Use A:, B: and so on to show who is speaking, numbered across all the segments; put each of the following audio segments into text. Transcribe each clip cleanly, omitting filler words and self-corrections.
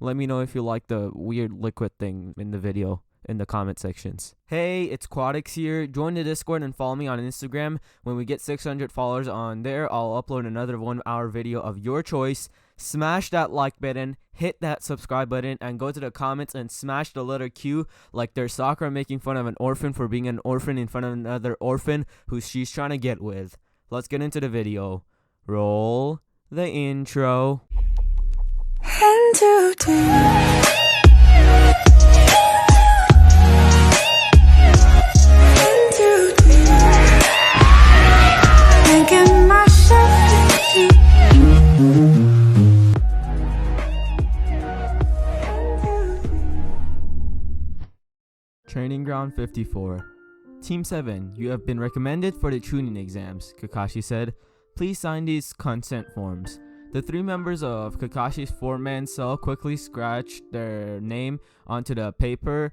A: Let me know if you like the weird liquid thing in the video in the comment sections. Hey, it's Quadix here. Join the Discord and follow me on Instagram. When we get 600 followers on there, I'll upload another 1-hour video of your choice. Smash that like button, hit that subscribe button, and go to the comments and smash the letter Q like there's Sakura making fun of an orphan for being an orphan in front of another orphan who she's trying to get with. Let's get into the video. Roll the intro.
B: And today making myself
A: Training Ground 54. Team 7, you have been recommended for the Chuunin exams, Kakashi said. Please sign these consent forms. The 3 members of Kakashi's 4-man cell quickly scratched their name onto the paper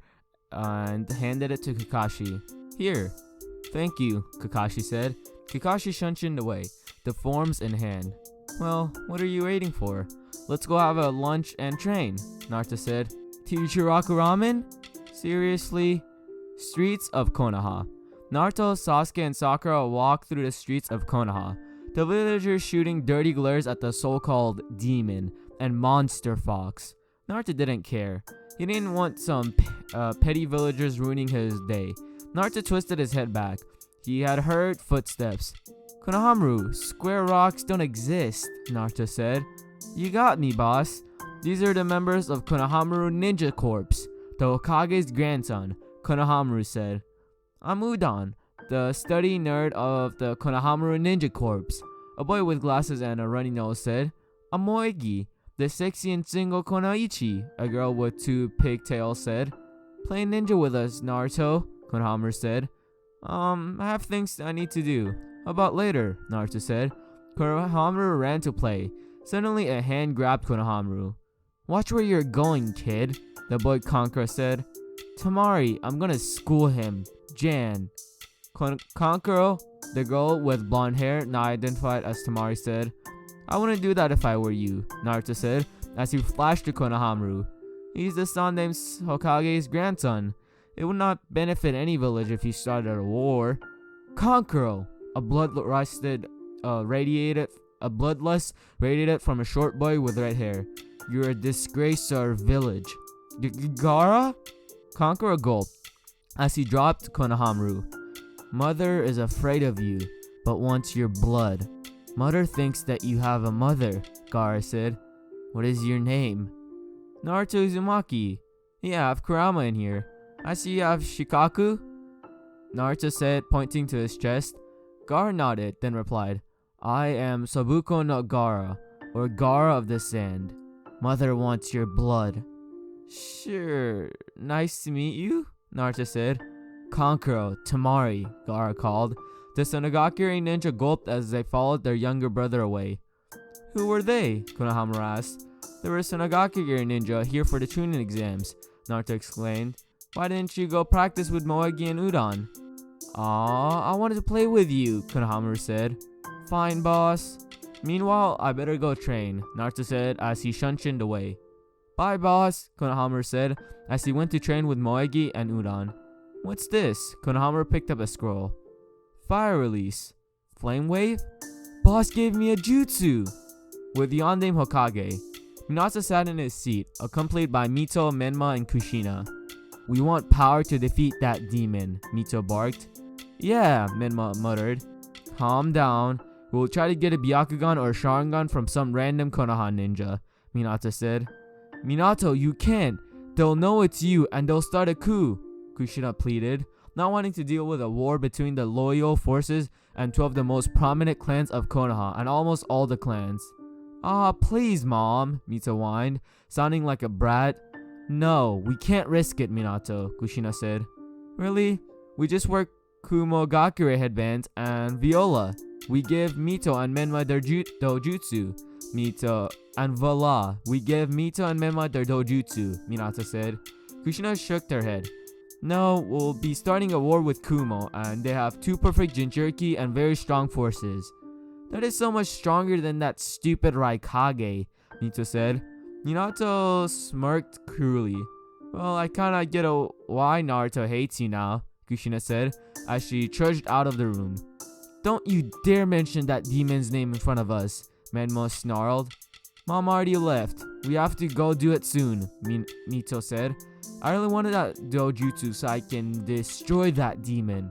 A: and handed it to Kakashi. Here. Thank you, Kakashi said. Kakashi shunshined away, the forms in hand. Well, what are you waiting for? Let's go have a lunch and train, Naruto said. Teacher Ramen? Seriously? Streets of Konoha. Naruto, Sasuke, and Sakura walked through the streets of Konoha. The villagers shooting dirty glares at the so-called demon and monster fox. Naruto didn't care. He didn't want some petty villagers ruining his day. Naruto twisted his head back. He had heard footsteps. Konohamaru, square rocks don't exist, Naruto said. You got me, boss. These are the members of Konohamaru Ninja Corps, the Hokage's grandson, Konohamaru said. I'm Udon, the study nerd of the Konohamaru Ninja Corps. A boy with glasses and a runny nose said. I'm Moegi, the sexy and single Konoichi, a girl with 2 pigtails said. Play ninja with us, Naruto, Konohamaru said. I have things I need to do. How about later, Naruto said. Konohamaru ran to play. Suddenly a hand grabbed Konohamaru. Watch where you're going, kid, the boy Kankura said. Tamari, I'm gonna school him. Jan. Kankuro, the girl with blonde hair, now identified as Tamari, said. I wouldn't do that if I were you, Naruto said, as he flashed to Konohamaru. He's the son named Hokage's grandson. It would not benefit any village if he started a war. Kankuro, a bloodlust radiated from a short boy with red hair. You're a disgrace to our village. Gaara? Kankuro gulped as he dropped Konohamaru. Mother is afraid of you, but wants your blood. Mother thinks that you have a mother, Gaara said. What is your name? Naruto Uzumaki. Yeah, I have Kurama in here. I see you have Shikaku, Naruto said, pointing to his chest. Gaara nodded, then replied, I am Sabuko no Gaara, or Gaara of the Sand. Mother wants your blood. Sure, nice to meet you, Naruto said. Kankuro, Tamari, Gaara called. The Sonogakure ninja gulped as they followed their younger brother away. Who were they? Konohamaru asked. They were Sonogakure ninja here for the Chuunin exams, Naruto exclaimed. Why didn't you go practice with Moegi and Udon? Aw, I wanted to play with you, Konohamaru said. Fine, boss. Meanwhile, I better go train, Naruto said as he shunshined away. Bye, boss, Konohamaru said as he went to train with Moegi and Udon. What's this? Konohamaru picked up a scroll. Fire release. Flame wave? Boss gave me a jutsu! With Yondaime Hokage, Minato sat in his seat, accompanied by Mito, Menma, and Kushina. We want power to defeat that demon, Mito barked. Yeah, Menma muttered. Calm down. We'll try to get a Byakugan or a Sharingan from some random Konoha ninja, Minato said. Minato, you can't. They'll know it's you and they'll start a coup, Kushina pleaded, not wanting to deal with a war between the loyal forces and 2 of the most prominent clans of Konoha and almost all the clans. Ah, please, Mom, Mito whined, sounding like a brat. No, we can't risk it, Minato, Kushina said. Really? We just work Kumogakure headbands and viola. We give Mito and Menma their dojutsu. Mito and voila, we give Mito and Menma their dojutsu, Minato said. Kushina shook her head. No, we'll be starting a war with Kumo, and they have 2 perfect Jinchuriki and very strong forces. That is so much stronger than that stupid Raikage, Mito said. Minato smirked cruelly. Well, I kinda get why Naruto hates you now, Kushina said as she trudged out of the room. Don't you dare mention that demon's name in front of us, Menma snarled. Mom already left. We have to go do it soon, Mito said. I really wanted that dojutsu so I can destroy that demon.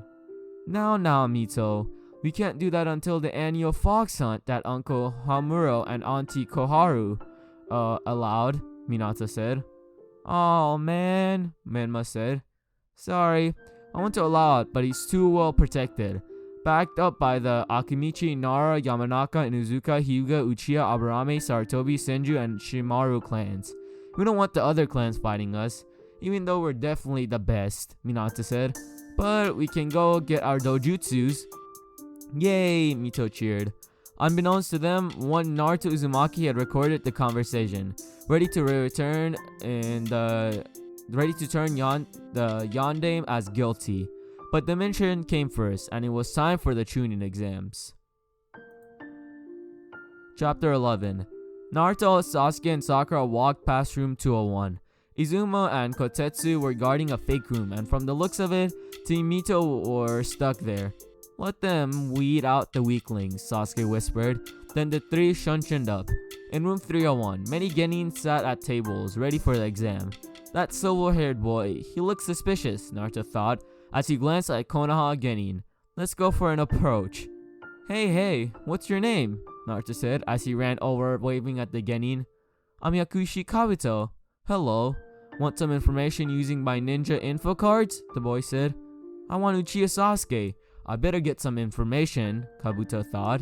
A: Now, Mito. We can't do that until the annual fox hunt that Uncle Hamuro and Auntie Koharu allowed, Minato said. Oh man, Menma said. Sorry, I want to allow it, but he's too well protected. Backed up by the Akimichi, Nara, Yamanaka, Inuzuka, Hyuga, Uchiha, Aburame, Sarutobi, Senju, and Shimaru clans. We don't want the other clans fighting us, even though we're definitely the best, Minato said. But we can go get our dojutsus. Yay, Mito cheered. Unbeknownst to them, one Naruto Uzumaki had recorded the conversation, ready to turn the Yondaime as guilty. But the mission came first, and it was time for the Chuunin exams. Chapter 11. Naruto, Sasuke, and Sakura walked past room 201. Izuma and Kotetsu were guarding a fake room, and from the looks of it, Team Mito were stuck there. Let them weed out the weaklings, Sasuke whispered. Then the three shunshined up. In room 301, many Genin sat at tables, ready for the exam. That silver-haired boy, he looks suspicious, Naruto thought, as he glanced at Konoha Genin. Let's go for an approach. Hey, what's your name? Naruto said as he ran over, waving at the Genin. I'm Yakushi Kabuto. Hello. Want some information using my ninja info cards? The boy said. I want Uchiha Sasuke. I better get some information, Kabuto thought.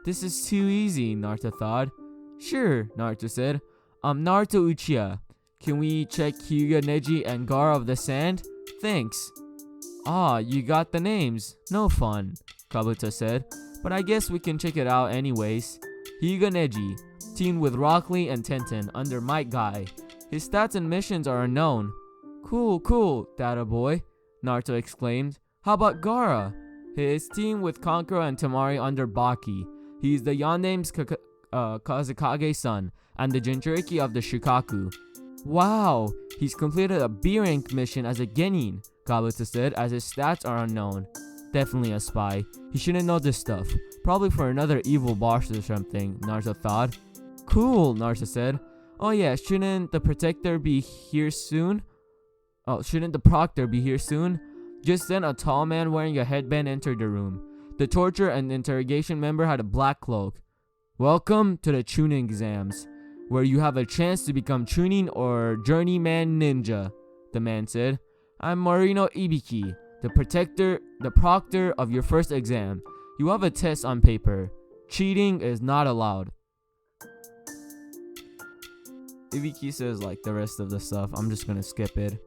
A: This is too easy, Naruto thought. Sure, Naruto said. I'm Naruto Uchiha. Can we check Hyuga, Neji, and Gaara of the Sand? Thanks. Ah, you got the names. No fun, Kabuto said. But I guess we can check it out anyways. Hyuga Neji, teamed with Rock Lee and Tenten under Might Guy. His stats and missions are unknown. Cool, Data Boy, Naruto exclaimed. How about Gaara? His team with Kankura and Tamari under Baki. He's the Yondaime's Kazekage son and the Jinchuriki of the Shukaku. Wow, he's completed a B-rank mission as a Genin, Kabuto said, as his stats are unknown. Definitely a spy. He shouldn't know this stuff. Probably for another evil boss or something, Naruto thought. Cool, Naruto said. Oh yeah, shouldn't the Proctor be here soon? Just then, a tall man wearing a headband entered the room. The torture and interrogation member had a black cloak. Welcome to the Chuunin exams, where you have a chance to become Chuunin or Journeyman Ninja, the man said. I'm Morino Ibiki, the proctor of your first exam. You have a test on paper. Cheating is not allowed. Ibiki says like the rest of the stuff. I'm just gonna skip it.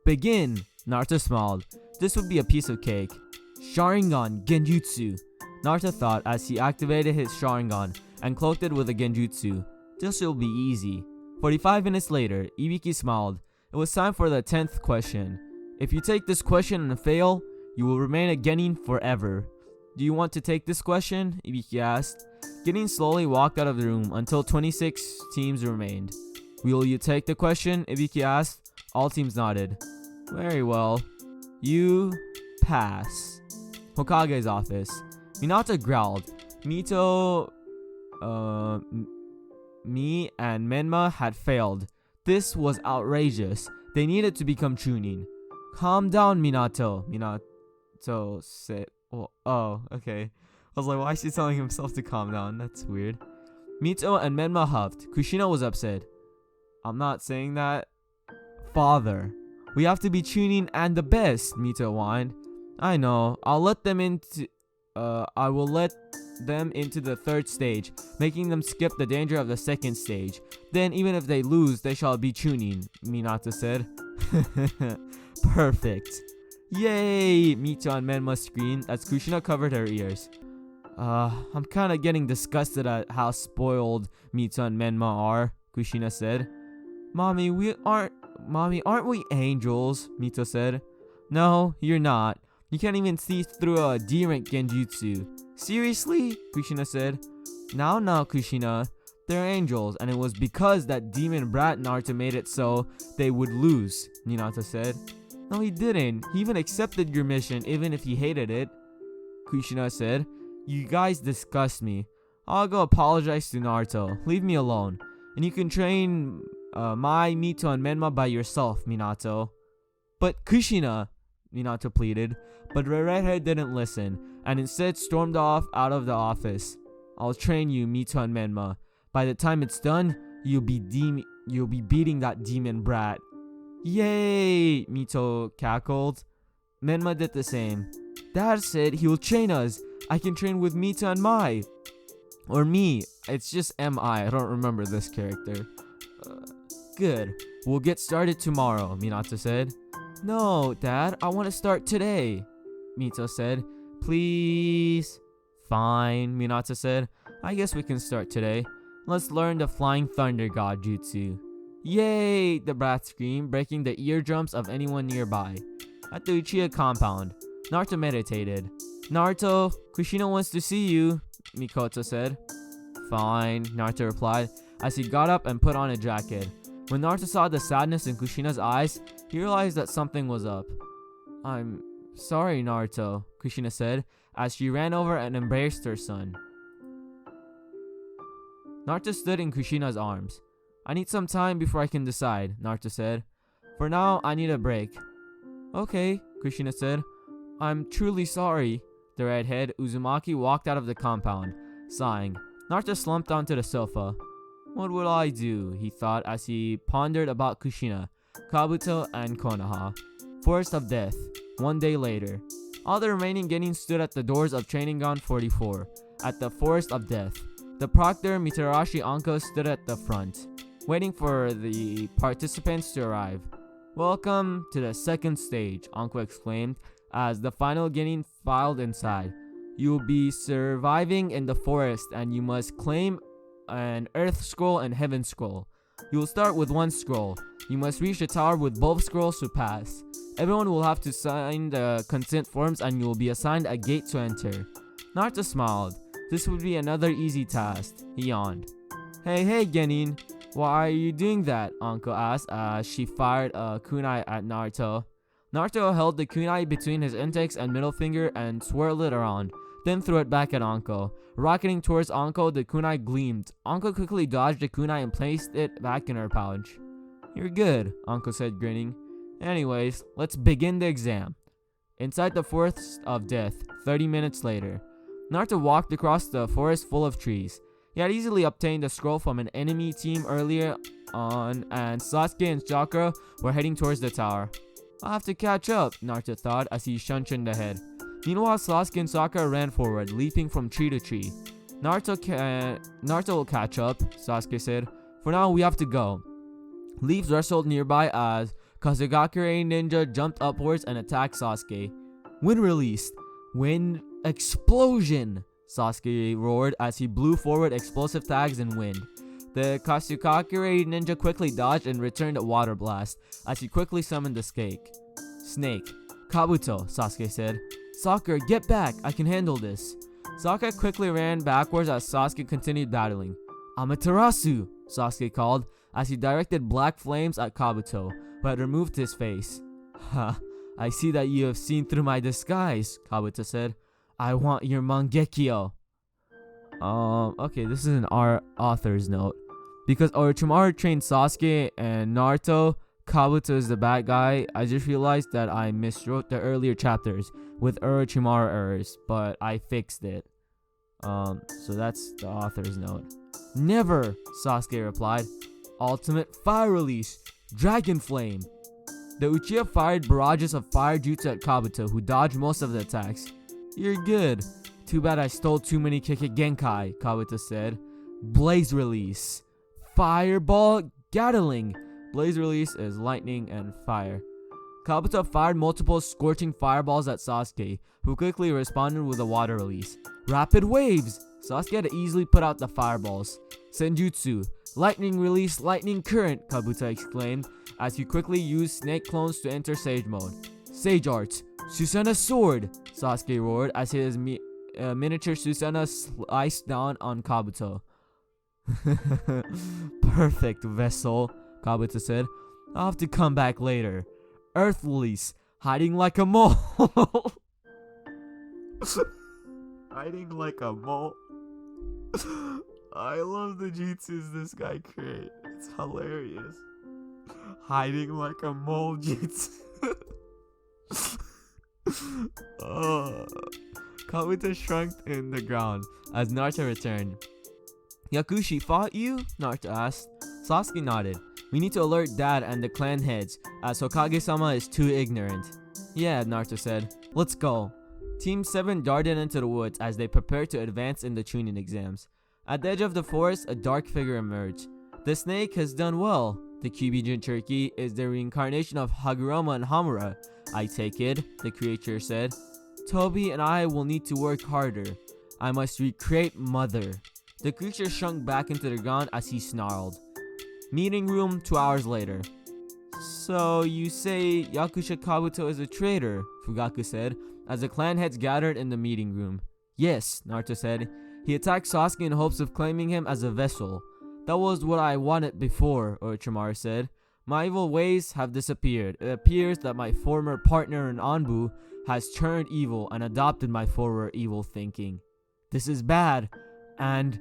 A: Begin! Naruto smiled. This would be a piece of cake. Sharingan Genjutsu, Naruto thought as he activated his Sharingan and cloaked it with a Genjutsu. This will be easy. 45 minutes later, Ibiki smiled. It was time for the 10th question. If you take this question and fail, you will remain a Genin forever. Do you want to take this question? Ibiki asked. Genin slowly walked out of the room until 26 teams remained. Will you take the question? Ibiki asked. All teams nodded. Very well. You pass. Hokage's office. Minato growled. Mito, me and Menma had failed. This was outrageous. They needed to become Chuunin. Calm down, Minato. Minato said. Oh, okay. I was like, why is he telling himself to calm down? That's weird. Mito and Menma huffed. Kushina was upset. I'm not saying that. Father. We have to be Chuunin and the best, Mito whined. I know. I will let them into the third stage, making them skip the danger of the second stage. Then, even if they lose, they shall be Chuunin, Minato said. Perfect. Yay! Mito and Menma screamed as Kushina covered her ears. I'm kinda getting disgusted at how spoiled Mito and Menma are, Kushina said. Mommy, aren't we angels? Mito said. No, you're not. You can't even see through a D-rank genjutsu. Seriously? Kushina said. Now, Kushina. They're angels, and it was because that demon brat Naruto made it so they would lose, Minato said. No, he didn't. He even accepted your mission, even if he hated it, Kushina said. You guys disgust me. I'll go apologize to Naruto. Leave me alone. And you can train Mai, Mito, and Menma by yourself, Minato. But Kushina, Minato pleaded. But the redhead didn't listen, and instead stormed off out of the office. I'll train you, Mito and Menma. By the time it's done, you'll be beating that demon brat. Yay! Mito cackled. Menma did the same. Dad said he will train us. I can train with Mito and Mai. Or me. It's just M.I. I don't remember this character. Good. We'll get started tomorrow, Minato said. No, Dad. I want to start today, Mito said. Please. Fine, Minato said. I guess we can start today. Let's learn the Flying Thunder God Jutsu. Yay! The brat screamed, breaking the eardrums of anyone nearby. At the Uchiha compound, Naruto meditated. Naruto, Kushina wants to see you, Mikoto said. Fine, Naruto replied, as he got up and put on a jacket. When Naruto saw the sadness in Kushina's eyes, he realized that something was up. I'm sorry, Naruto, Kushina said, as she ran over and embraced her son. Naruto stood in Kushina's arms. I need some time before I can decide, Naruto said. For now, I need a break. Okay, Kushina said. I'm truly sorry. The redhead, Uzumaki, walked out of the compound, sighing. Naruto slumped onto the sofa. What will I do, he thought as he pondered about Kushina, Kabuto, and Konoha. Forest of Death. One day later. All the remaining genin stood at the doors of Training Ground 44, at the Forest of Death. The proctor, Mitarashi Anko, stood at the front, waiting for the participants to arrive. Welcome to the second stage, Anko exclaimed, as the final genin filed inside. You will be surviving in the forest, and you must claim an Earth Scroll and Heaven Scroll. You will start with one scroll. You must reach the tower with both scrolls to pass. Everyone will have to sign the consent forms, and you will be assigned a gate to enter. Naruto smiled. This would be another easy task. He yawned. Hey, genin. Why are you doing that? Anko asked as she fired a kunai at Naruto. Naruto held the kunai between his index and middle finger and swirled it around, then threw it back at Anko. Rocketing towards Anko, the kunai gleamed. Anko quickly dodged the kunai and placed it back in her pouch. You're good, Anko said, grinning. Anyways, let's begin the exam. Inside the Forest of Death, 30 minutes later. Naruto walked across the forest full of trees. He had easily obtained a scroll from an enemy team earlier on, and Sasuke and Sakura were heading towards the tower. I'll have to catch up, Naruto thought as he shunshined ahead. Meanwhile, Sasuke and Sakura ran forward, leaping from tree to tree. Naruto will catch up, Sasuke said. For now, we have to go. Leaves rustled nearby as Kazugakure Ninja jumped upwards and attacked Sasuke. Wind released. Wind explosion! Sasuke roared as he blew forward explosive tags in wind. The Kazugakure Ninja quickly dodged and returned a water blast as he quickly summoned the snake. Kabuto, Sasuke said. Sakura, get back! I can handle this. Sakura quickly ran backwards as Sasuke continued battling. Amaterasu! Sasuke called as he directed black flames at Kabuto, who had removed his face. Ha! I see that you have seen through my disguise, Kabuto said. I want your Mangekyo. Okay, this is an author's note. Because Orochimaru trained Sasuke and Naruto, Kabuto is the bad guy. I just realized that I miswrote the earlier chapters with Orochimaru errors, but I fixed it. So that's the author's note. Never, Sasuke replied. Ultimate fire release, Dragon Flame. The Uchiha fired barrages of fire jutsu at Kabuto, who dodged most of the attacks. You're good. Too bad I stole too many Keke Genkai, Kabuto said. Blaze release. Fireball Gatling. Blaze release is lightning and fire. Kabuto fired multiple scorching fireballs at Sasuke, who quickly responded with a water release. Rapid waves. Sasuke had to easily put out the fireballs. Senjutsu. Lightning release, lightning current, Kabuto exclaimed as he quickly used snake clones to enter Sage mode. Sage arts. Susanna sword, Sasuke roared as his miniature Susanna sliced down on Kabuto. Perfect, vessel, Kabuto said. I'll have to come back later. Earth lilies, hiding like a mole. Hiding like a mole. I love the jutsus this guy creates. It's hilarious. Hiding like a mole jutsu. Kabuto shrunk in the ground as Naruto returned. Yakushi fought you? Naruto asked. Sasuke nodded. We need to alert Dad and the clan heads, as Hokage-sama is too ignorant. Yeah, Naruto said. Let's go. Team 7 darted into the woods as they prepared to advance in the Chuunin exams. At the edge of the forest, a dark figure emerged. The snake has done well. The Kyuubi Jinchuriki is the reincarnation of Hagurama and Hamura. I take it, the creature said. Toby and I will need to work harder. I must recreate Mother. The creature shrunk back into the ground as he snarled. Meeting room 2 hours later. So you say Yakusha Kabuto is a traitor, Fugaku said, as the clan heads gathered in the meeting room. Yes, Naruto said. He attacked Sasuke in hopes of claiming him as a vessel. That was what I wanted before, Orochimaru said. My evil ways have disappeared. It appears that my former partner in Anbu has turned evil and adopted my former evil thinking. This is bad, and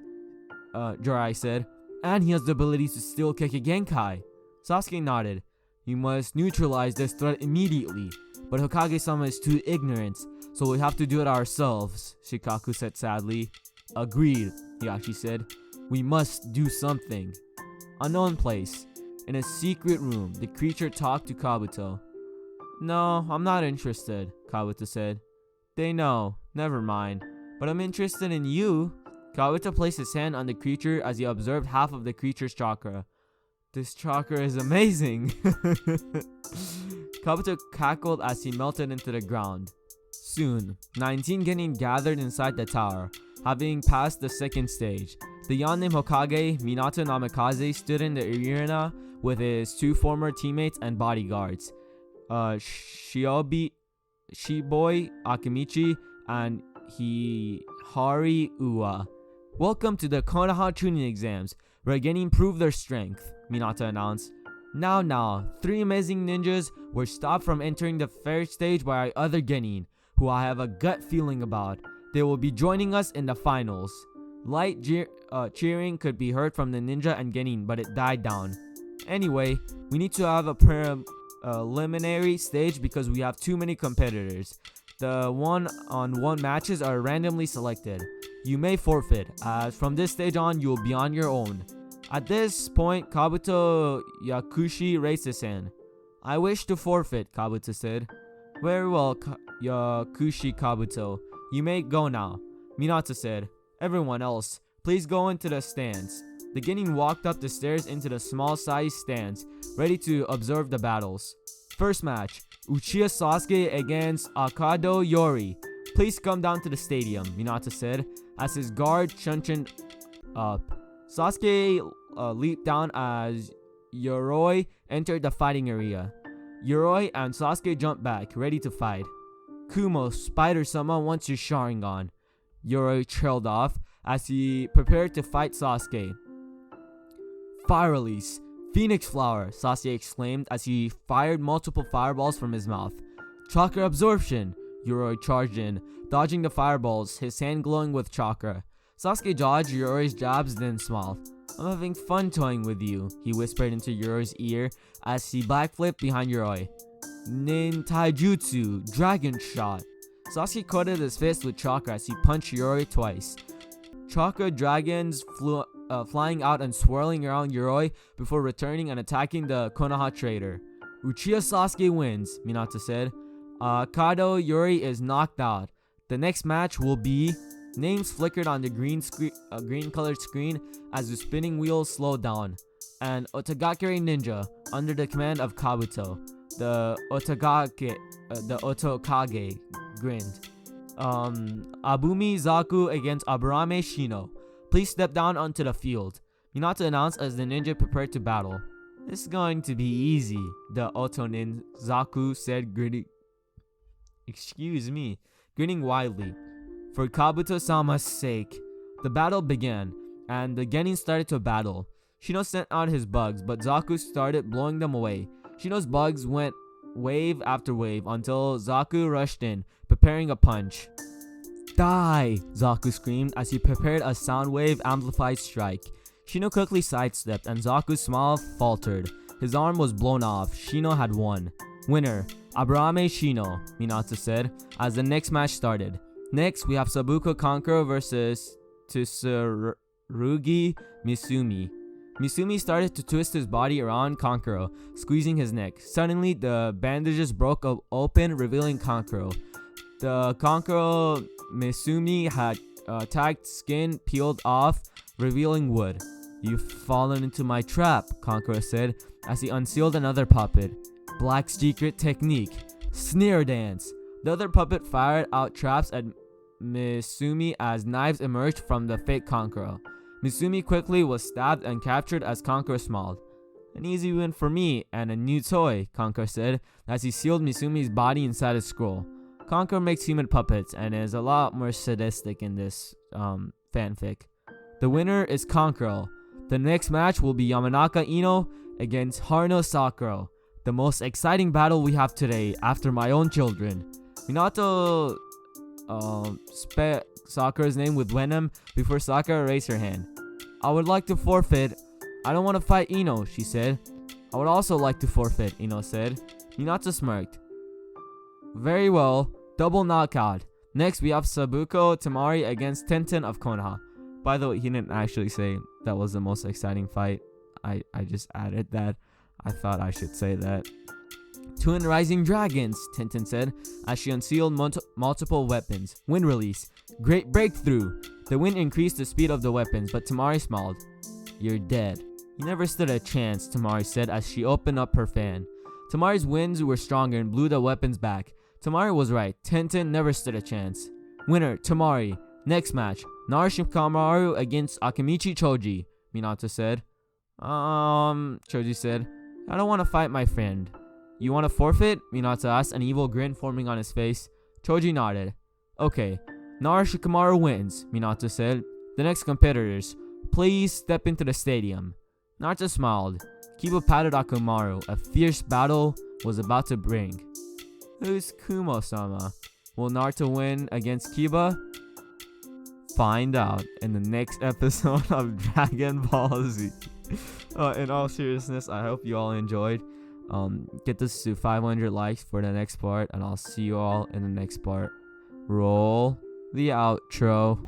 A: Jirai said, and he has the ability to still kick a Genkai. Sasuke nodded. You must neutralize this threat immediately, but Hokage-sama is too ignorant, so we have to do it ourselves, Shikaku said sadly. Agreed, Hiashi said. We must do something. Unknown place. In a secret room, the creature talked to Kabuto. No, I'm not interested, Kabuto said. They know, never mind. But I'm interested in you. Kabuto placed his hand on the creature as he observed half of the creature's chakra. This chakra is amazing. Kabuto cackled as he melted into the ground. Soon, 19 genin gathered inside the tower, having passed the second stage. The young named Hokage, Minato Namikaze, stood in the arena with his 2 former teammates and bodyguards, Shiboi Akimichi and Hihari Uwa. Welcome to the Konoha Chuunin exams, where genin prove their strength, Minato announced. Now, 3 amazing ninjas were stopped from entering the first stage by other genin, who I have a gut feeling about. They will be joining us in the finals. Light cheering could be heard from the ninja and genin, but it died down. Anyway, we need to have a preliminary stage because we have too many competitors. The one-on-one matches are randomly selected. You may forfeit, as from this stage on you will be on your own. At this point, Kabuto Yakushi raised his hand. I wish to forfeit, Kabuto said. Very well, Yakushi Kabuto. You may go now, Minato said. Everyone else, please go into the stands. The genin walked up the stairs into the small-sized stands, ready to observe the battles. First match, Uchiha Sasuke against Akado Yori. Please come down to the stadium, Minato said, as his guard chunched up. Sasuke leaped down as Yoroi entered the fighting area. Yoroi and Sasuke jumped back, ready to fight. Kumo, Spider-sama wants your Sharingan. Yoroi trailed off as he prepared to fight Sasuke. Fire release. Phoenix flower, Sasuke exclaimed as he fired multiple fireballs from his mouth. Chakra absorption. Yoroi charged in, dodging the fireballs, his hand glowing with chakra. Sasuke dodged Yoroi's jabs, then smiled. I'm having fun toying with you, he whispered into Yoroi's ear as he backflipped behind Yoroi. Nin Taijutsu, Dragon Shot. Sasuke coated his fist with chakra as he punched Yoroi twice. Chakra dragons flying out and swirling around Yoroi before returning and attacking the Konoha trader. Uchiha Sasuke wins, Minato said. Kado Yori is knocked out. The next match will be... Names flickered on the green colored screen as the spinning wheels slowed down. And Otogakure Ninja, under the command of Kabuto. The Otokage grinned. Abumi Zaku against Aburame Shino. Please step down onto the field, Minato announced as the ninja prepared to battle. This is going to be easy, the Otonin Zaku said, grinning widely. For Kabuto-sama's sake. The battle began. and the Genin started to battle. Shino sent out his bugs, but Zaku started blowing them away. Shino's bugs went wave after wave until Zaku rushed in, preparing a punch. Die! Zaku screamed as he prepared a sound wave amplified strike. Shino quickly sidestepped and Zaku's smile faltered. His arm was blown off. Shino had won. Winner, Abrame Shino, Minato said as the next match started. Next, we have Sabuko Kankuro versus Tsurugi Misumi. Misumi started to twist his body around Kankuro, squeezing his neck. Suddenly, the bandages broke open, revealing Kankuro. The Kankuro Misumi had tagged skin peeled off, revealing wood. You've fallen into my trap, Kankuro said as he unsealed another puppet. Black secret technique. Sneer dance. The other puppet fired out traps at Misumi as knives emerged from the fake Kankuro. Misumi quickly was stabbed and captured as Kankuro smiled. An easy win for me and a new toy, Kankuro said as he sealed Misumi's body inside a scroll. Kankuro makes human puppets and is a lot more sadistic in this fanfic. The winner is Kankuro. The next match will be Yamanaka Ino against Haruno Sakura. The most exciting battle we have today after my own children. Minato spit Sakura's name with venom before Sakura raised her hand. I would like to forfeit. I don't want to fight Ino, she said. I would also like to forfeit, Ino said. Minato smirked. Very well, double knockout. Next we have Sabuko Tamari against Tenten of Konoha. By the way, he didn't actually say that was the most exciting fight. I just added that. I thought I should say that. Twin Rising Dragons, Tenten said as she unsealed multiple weapons. Wind release. Great breakthrough. The wind increased the speed of the weapons, but Tamari smiled. You're dead. You never stood a chance, Tamari said as she opened up her fan. Tamari's winds were stronger and blew the weapons back. Tamari was right. Tenten never stood a chance. Winner, Tamari. Next match, Naruto against Akimichi Choji, Minato said. Choji said, I don't want to fight my friend. You want to forfeit? Minato asked, an evil grin forming on his face. Choji nodded. Okay, Naruto wins, Minato said. The next competitors, please step into the stadium. Naruto smiled. Kiba patted Akamaru. A fierce battle was about to bring. Who's Kumo-sama? Will Naruto win against Kiba? Find out in the next episode of Dragon Ball Z. In all seriousness, I hope you all enjoyed. Get this to 500 likes for the next part, and I'll see you all in the next part. Roll the outro.